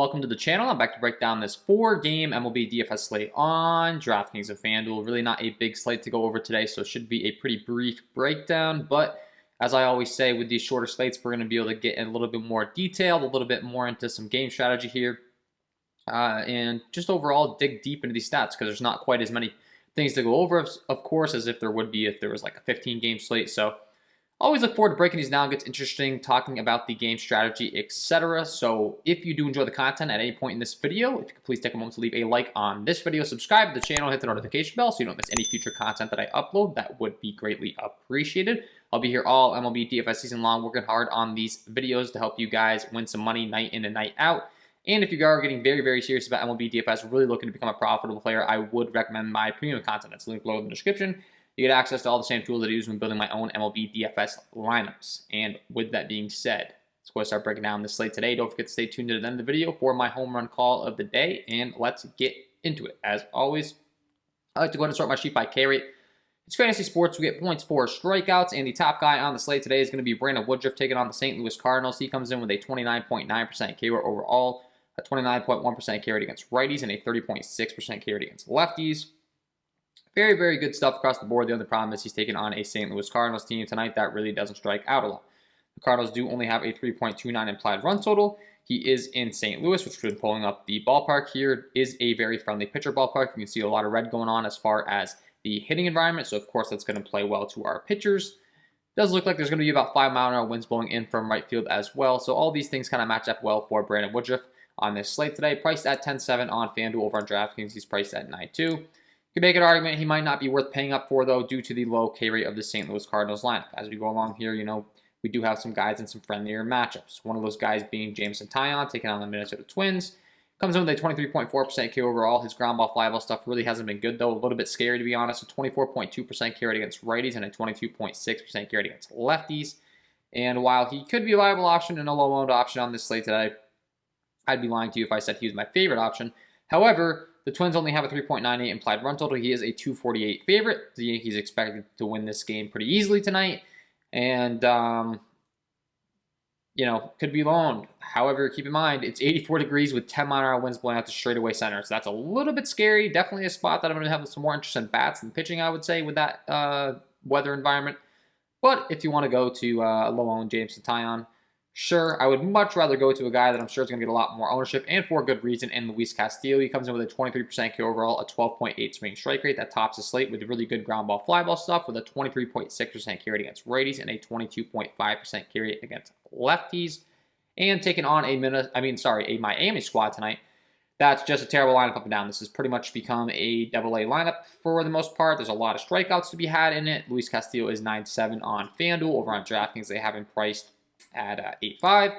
Welcome to the channel. I'm back to break down this 4-game MLB DFS slate on DraftKings and FanDuel. Really not a big slate to go over today, so it should be a pretty brief breakdown. But as I always say with these shorter slates, we're going to be able to get in a little bit more detail, a little bit more into some game strategy here, and just overall dig deep into these stats because there's not quite as many things to go over, of course, as if there would be if there was like a 15-game slate. So always look forward to breaking these down. It gets interesting talking about the game strategy, etc. So if you do enjoy the content at any point in this video, if you could please take a moment to leave a like on this video, subscribe to the channel, hit the notification bell so you don't miss any future content that I upload. That would be greatly appreciated. I'll be here all MLB DFS season long working hard on these videos to help you guys win some money night in and night out. And if you are getting very, very serious about MLB DFS, really looking to become a profitable player, I would recommend my premium content. That's linked below in the description. You get access to all the same tools that I use when building my own MLB DFS lineups. And with that being said, let's go start breaking down the slate today. Don't forget to stay tuned to the end of the video for my home run call of the day. And let's get into it. As always, I like to go ahead and start my sheet by K rate. It's fantasy sports. We get points for strikeouts. And the top guy on the slate today is going to be Brandon Woodruff taking on the St. Louis Cardinals. He comes in with a 29.9% K rate overall, a 29.1% K rate against righties, and a 30.6% K rate against lefties. Very, very good stuff across the board. The only problem is he's taking on a St. Louis Cardinals team tonight that really doesn't strike out a lot. The Cardinals do only have a 3.29 implied run total. He is in St. Louis, which we've been pulling up the ballpark here, is a very friendly pitcher ballpark. You can see a lot of red going on as far as the hitting environment, so of course that's going to play well to our pitchers. Does look like there's going to be about 5-mile-an-hour winds blowing in from right field as well, so all these things kind of match up well for Brandon Woodruff on this slate today. Priced at 10.7 on FanDuel. Over on DraftKings, he's priced at 9.2. You can make an argument he might not be worth paying up for, though, due to the low K rate of the St. Louis Cardinals lineup. As we go along here, we do have some guys in some friendlier matchups. One of those guys being Jameson Taillon, taking on the Minnesota Twins. Comes in with a 23.4% K overall. His ground ball, fly ball stuff really hasn't been good, though. A little bit scary, to be honest. A 24.2% K rate against righties and a 22.6% K rate against lefties. And while he could be a viable option and a low-owned option on this slate today, I'd be lying to you if I said he was my favorite option. However, the Twins only have a 3.98 implied run total. He is a 248 favorite. The Yankees expected to win this game pretty easily tonight. And, could be loaned. However, keep in mind, it's 84 degrees with 10-mile-an-hour winds blowing out to straightaway center. So that's a little bit scary. Definitely a spot that I'm going to have some more interest in bats than pitching, I would say, with that weather environment. But if you want to go to a low-owned Jameson Taillon, sure, I would much rather go to a guy that I'm sure is going to get a lot more ownership, and for good reason, in Luis Castillo. He comes in with a 23% K overall, a 12.8 swing strike rate. That tops the slate with really good ground ball, fly ball stuff, with a 23.6% K rate against righties and a 22.5% K rate against lefties. And taking on a Miami squad tonight. That's just a terrible lineup up and down. This has pretty much become a double-A lineup for the most part. There's a lot of strikeouts to be had in it. Luis Castillo is 9.7 on FanDuel. Over on DraftKings, they have him priced at 8.5.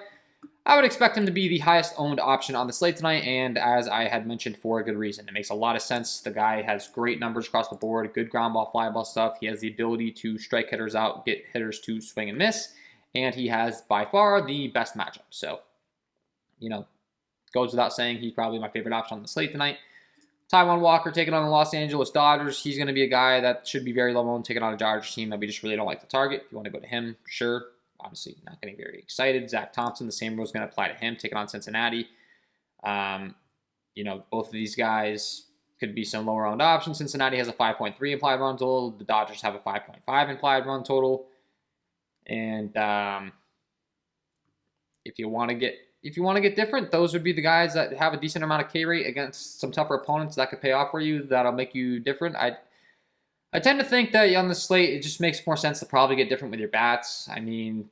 I would expect him to be the highest owned option on the slate tonight, and as I had mentioned, for a good reason. It makes a lot of sense. The guy has great numbers across the board, good ground ball, fly ball stuff. He has the ability to strike hitters out, get hitters to swing and miss, and he has by far the best matchup. So, goes without saying, he's probably my favorite option on the slate tonight. Taijuan Walker taking on the Los Angeles Dodgers. He's going to be a guy that should be very low owned, taking on a Dodgers team that we just really don't like to target. If you want to go to him, sure. Obviously, not getting very excited. Zach Thompson, the same rule is going to apply to him, taking on Cincinnati. Both of these guys could be some lower-owned options. Cincinnati has a 5.3 implied run total. The Dodgers have a 5.5 implied run total. And if you want to get different, those would be the guys that have a decent amount of K rate against some tougher opponents that could pay off for you. That'll make you different. I tend to think that on the slate, it just makes more sense to probably get different with your bats. I mean,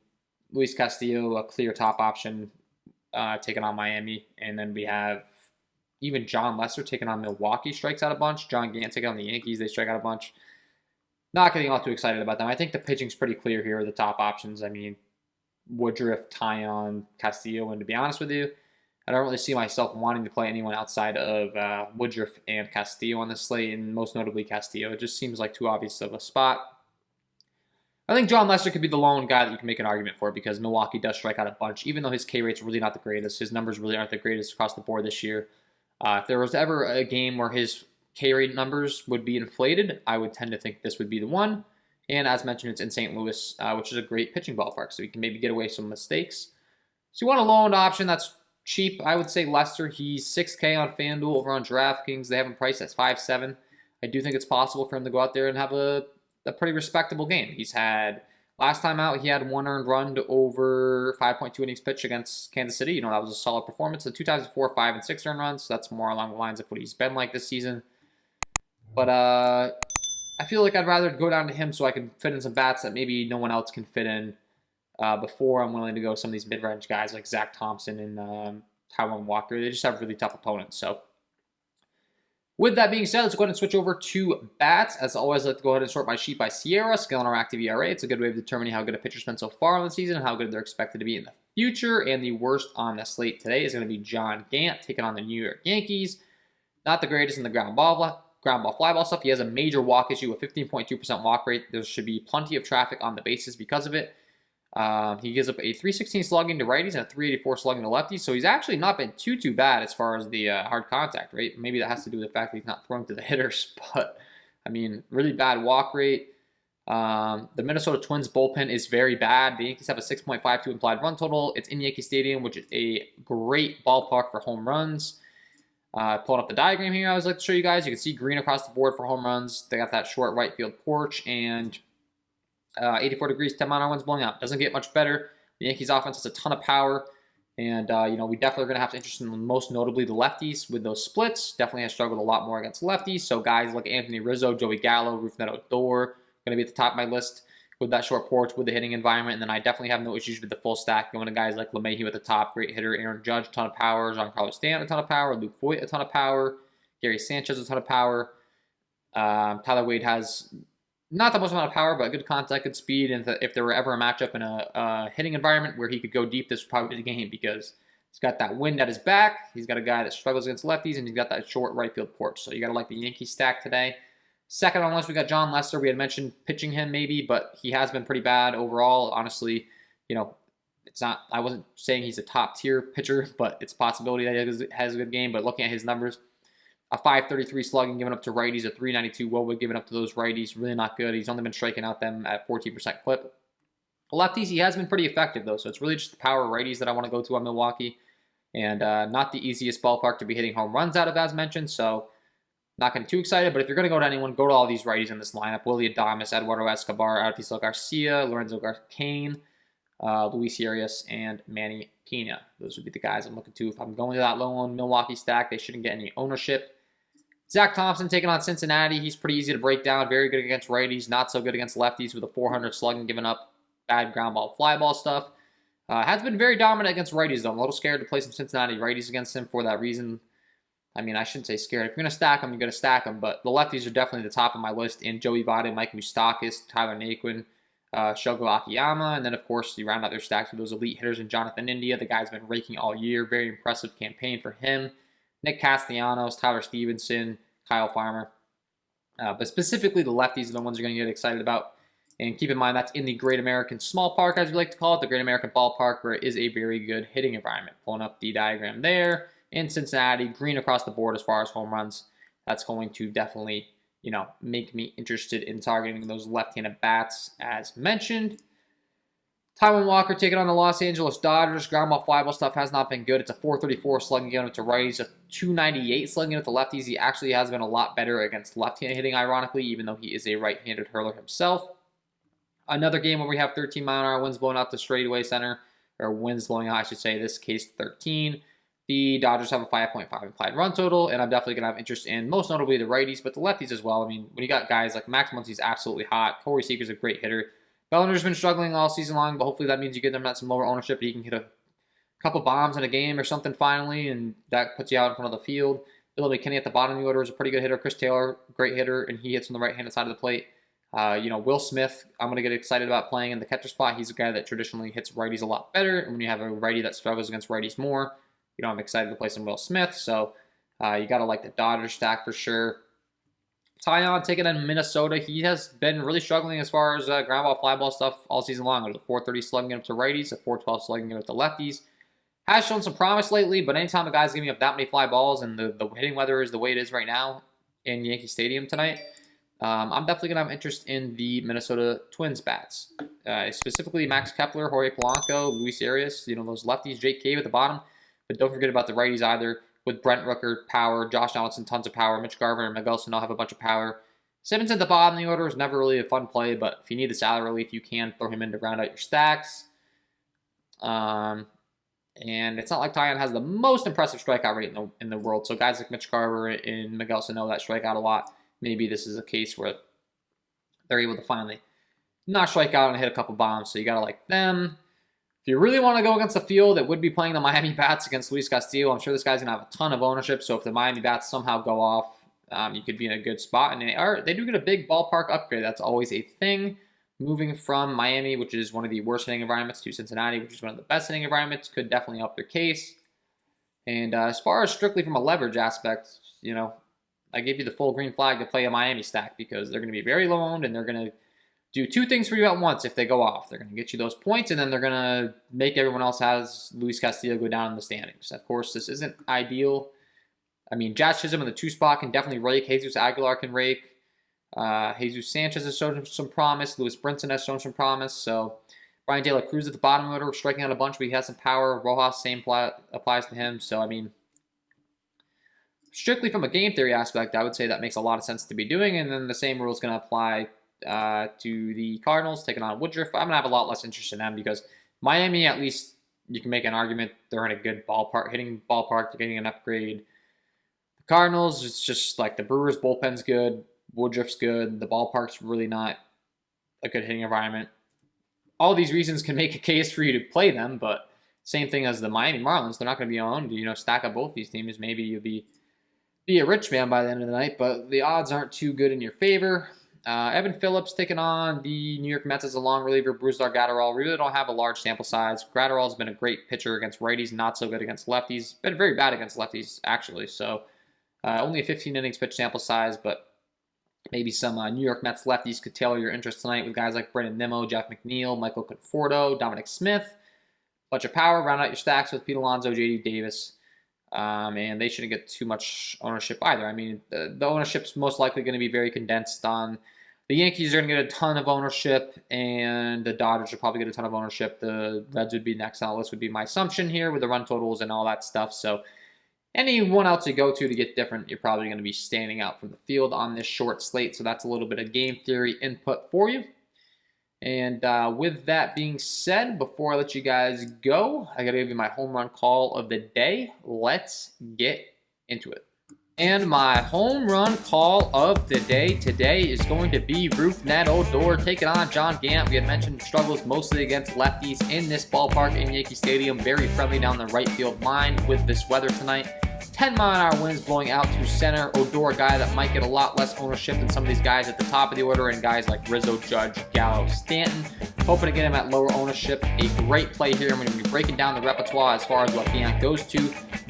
Luis Castillo, a clear top option, taking on Miami. And then we have even John Lester taking on Milwaukee, strikes out a bunch. John Gant taking on the Yankees, they strike out a bunch. Not getting all too excited about them. I think the pitching's pretty clear here, the top options. I mean, Woodruff, Taillon, Castillo, and to be honest with you, I don't really see myself wanting to play anyone outside of Woodruff and Castillo on this slate, and most notably Castillo. It just seems like too obvious of a spot. I think John Lester could be the lone guy that you can make an argument for because Milwaukee does strike out a bunch, even though his K rate's really not the greatest. His numbers really aren't the greatest across the board this year. If there was ever a game where his K rate numbers would be inflated, I would tend to think this would be the one. And as mentioned, it's in St. Louis, which is a great pitching ballpark, so you can maybe get away some mistakes. So you want a low-owned option that's cheap, I would say Lester. He's 6K on FanDuel over on DraftKings. They have him priced at 5.7. I do think it's possible for him to go out there and have a pretty respectable game. He's had, last time out, he had 1 earned run to over 5.2 innings pitched against Kansas City. That was a solid performance. So 2 times 4, 5, and 6 earned runs. So that's more along the lines of what he's been like this season. But I feel like I'd rather go down to him so I can fit in some bats that maybe no one else can fit in before I'm willing to go some of these mid-range guys like Zach Thompson and Taijuan Walker. They just have really tough opponents. So with that being said, let's go ahead and switch over to bats. As always, I like to go ahead and sort my sheet by Sierra, skill and our active ERA. It's a good way of determining how good a pitcher's been so far in the season and how good they're expected to be in the future. And the worst on the slate today is going to be John Gant taking on the New York Yankees. Not the greatest in the ground ball, fly ball stuff. He has a major walk issue with 15.2% walk rate. There should be plenty of traffic on the bases because of it. He gives up a 316 slugging to righties and a 384 slugging to lefties. So he's actually not been too bad as far as the hard contact rate. Maybe that has to do with the fact that he's not throwing to the hitters. But, I mean, really bad walk rate. The Minnesota Twins bullpen is very bad. The Yankees have a 6.52 implied run total. It's in Yankee Stadium, which is a great ballpark for home runs. Pulling up the diagram here, I always like to show you guys. You can see green across the board for home runs. They got that short right field porch and 84 degrees, 10-mile-an-hour winds blowing out. Doesn't get much better. The Yankees offense has a ton of power. And, we definitely are going to have to interest in most notably the lefties with those splits. Definitely has struggled a lot more against lefties. So guys like Anthony Rizzo, Joey Gallo, Rougned Odor, going to be at the top of my list with that short porch, with the hitting environment. And then I definitely have no issues with the full stack, going to guys like LeMahieu at the top, great hitter, Aaron Judge, a ton of power, Giancarlo Stanton, a ton of power, Luke Voit, a ton of power, Gary Sanchez, a ton of power. Tyler Wade has not the most amount of power, but good contact, good speed. And if there were ever a matchup in a hitting environment where he could go deep, this would probably be the game because he's got that wind at his back. He's got a guy that struggles against lefties, and he's got that short right field porch. So you got to like the Yankee stack today. Second on the list, we got John Lester. We had mentioned pitching him maybe, but he has been pretty bad overall. Honestly, it's not, I wasn't saying he's a top tier pitcher, but it's a possibility that he has a good game. But looking at his numbers, a 533 slugging given up to righties, a 392 WOBA given up to those righties. Really not good. He's only been striking out them at 14% clip. Lefties, he has been pretty effective, though. So it's really just the power righties that I want to go to on Milwaukee. And not the easiest ballpark to be hitting home runs out of, as mentioned. So not getting too excited. But if you're going to go to anyone, go to all these righties in this lineup. Willy Adames, Eduardo Escobar, Artizo Garcia, Lorenzo Kane, Luis Arias, and Manny Pena. Those would be the guys I'm looking to. If I'm going to that low on Milwaukee stack, they shouldn't get any ownership. Zach Thompson taking on Cincinnati. He's pretty easy to break down. Very good against righties. Not so good against lefties with a 400 slugging, giving up bad ground ball, fly ball stuff. Has been very dominant against righties, though. I'm a little scared to play some Cincinnati righties against him for that reason. I mean, I shouldn't say scared. If you're going to stack them, you're going to stack them. But the lefties are definitely the top of my list. And Joey Votto, Mike Moustakas, Tyler Naquin, Shogo Akiyama. And then, of course, you round out their stacks with those elite hitters in Jonathan India. The guy's been raking all year. Very impressive campaign for him. Nick Castellanos, Tyler Stevenson, Kyle Farmer. But specifically, the lefties are the ones you're going to get excited about. And keep in mind, that's in the Great American Small Park, as we like to call it, the Great American Ballpark, where it is a very good hitting environment. Pulling up the diagram there. In Cincinnati, green across the board as far as home runs. That's going to definitely, make me interested in targeting those left-handed bats, as mentioned. Taijuan Walker taking on the Los Angeles Dodgers. Ground ball, fly ball stuff has not been good. It's a 434 slugging given up to righties, a 298 slugging given up to lefties. He actually has been a lot better against left-handed hitting, ironically, even though he is a right-handed hurler himself. Another game where we have 13-mile-an-hour winds blowing out the straightaway center, or winds blowing out, I should say, in this case 13. The Dodgers have a 5.5 implied run total, and I'm definitely going to have interest in most notably the righties, but the lefties as well. I mean, when you got guys like Max Muncy's absolutely hot, Corey Seager's a great hitter. Bellinger's been struggling all season long, but hopefully that means you get them at some lower ownership, and he can hit a couple bombs in a game or something finally, and that puts you out in front of the field. Bill McKinney at the bottom of the order is a pretty good hitter. Chris Taylor, great hitter, and he hits on the right-handed side of the plate. Will Smith, I'm going to get excited about playing in the catcher spot. He's a guy that traditionally hits righties a lot better, and when you have a righty that struggles against righties more, I'm excited to play some Will Smith. So you got to like the Dodgers stack for sure. Taillon taking on Minnesota. He has been really struggling as far as ground ball, fly ball stuff all season long. There's a 430 slugging up to righties, a 412 slugging up to lefties. Has shown some promise lately, but anytime a guy's giving up that many fly balls and the hitting weather is the way it is right now in Yankee Stadium tonight, I'm definitely going to have interest in the Minnesota Twins bats. Specifically Max Kepler, Jorge Polanco, Luis Arias, those lefties, Jake Cave at the bottom. But don't forget about the righties either. With Brent Rooker, power, Josh Donaldson, tons of power, Mitch Garver and Miguel Sano have a bunch of power. Simmons at the bottom of the order is never really a fun play, but if you need the salary relief, you can throw him in to round out your stacks. And it's not like Tyon has the most impressive strikeout rate in the world. So guys like Mitch Garver and Miguel Sano that strike out a lot, maybe this is a case where they're able to finally not strike out and hit a couple bombs. So you got to like them. If you really want to go against the field, it would be playing the Miami Bats against Luis Castillo. I'm sure this guy's going to have a ton of ownership. So if the Miami Bats somehow go off, you could be in a good spot. And they do get a big ballpark upgrade. That's always a thing. Moving from Miami, which is one of the worst hitting environments, to Cincinnati, which is one of the best hitting environments, could definitely help their case. And as far as strictly from a leverage aspect, you know, I gave you the full green flag to play a Miami stack because they're going to be very low owned and they're going to do two things for you at once if they go off. They're going to get you those points and then they're going to make everyone else has Luis Castillo go down in the standings. Of course, this isn't ideal. I mean, Jazz Chisholm in the 2 spot can definitely rake. Jesus Aguilar can rake. Jesus Sanchez has shown some promise. Lewis Brinson has shown some promise. So Brian De La Cruz at the bottom order, striking out a bunch, but he has some power. Rojas, same applies to him. So, I mean, strictly from a game theory aspect, I would say that makes a lot of sense to be doing. And then the same rule is going to apply to the Cardinals, taking on Woodruff. I'm going to have a lot less interest in them because Miami, at least you can make an argument they're in a good ballpark, hitting ballpark, they're getting an upgrade. The Cardinals, it's just like the Brewers' bullpen's good. Woodruff's good. The ballpark's really not a good hitting environment. All these reasons can make a case for you to play them, but same thing as the Miami Marlins. They're not going to be owned. You know, stack up both these teams. Maybe you'll be a rich man by the end of the night, but the odds aren't too good in your favor. Evan Phillips taking on the New York Mets as a long reliever. Brusdar Graterol really don't have a large sample size. Graterol's been a great pitcher against righties, not so good against lefties. Been very bad against lefties, actually. So only a 15 innings pitch sample size, but maybe some New York Mets lefties could tailor your interest tonight with guys like Brendan Nimmo, Jeff McNeil, Michael Conforto, Dominic Smith. Bunch of power. Round out your stacks with Pete Alonso, J.D. Davis. And they shouldn't get too much ownership either. I mean, the ownership's most likely going to be very condensed on the Yankees are going to get a ton of ownership, and the Dodgers will probably get a ton of ownership. The Reds would be next on the list, would be my assumption here with the run totals and all that stuff. So anyone else you go to get different, you're probably going to be standing out from the field on this short slate. So that's a little bit of game theory input for you. And with that being said, before I let you guys go, I got to give you my home run call of the day. Let's get into it. And my home run call of the day today is going to be Rougned Odor taking on John Gant. We had mentioned struggles mostly against lefties in this ballpark in Yankee Stadium. Very friendly down the right field line with this weather tonight. 10-mile-an-hour winds blowing out to center. Odor, a guy that might get a lot less ownership than some of these guys at the top of the order and guys like Rizzo, Judge, Gallo, Stanton. Hoping to get him at lower ownership. A great play here. I'm going to be breaking down the repertoire as far as what Gant goes to.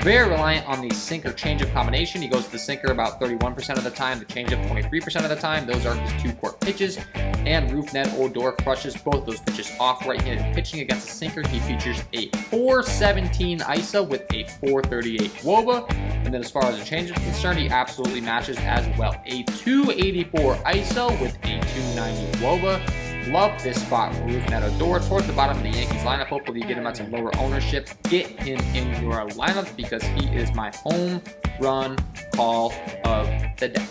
Very reliant on the sinker changeup combination. He goes to the sinker about 31% of the time, the changeup 23% of the time. Those are his 2-court pitches. And Rougned Odor crushes both those pitches off right-handed pitching against the sinker. He features a 417 ISO with a 438 WOBA. And then as far as the changeup is concerned, he absolutely matches as well. A 284 ISO with a 290 WOBA. Love this spot for Rougned Odor towards the bottom of the Yankees lineup. Hopefully you get him at some lower ownership. Get him in your lineup because he is my home run call of the day.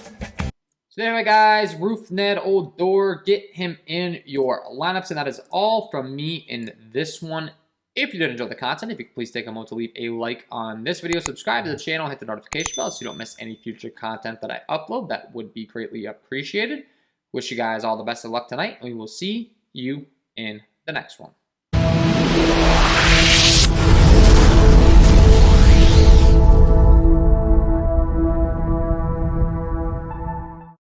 So anyway, guys, Rougned Odor, get him in your lineups. And that is all from me in this one. If you did enjoy the content, if you could please take a moment to leave a like on this video, subscribe to the channel, hit the notification bell so you don't miss any future content that I upload. That would be greatly appreciated. Wish you guys all the best of luck tonight, and we will see you in the next one.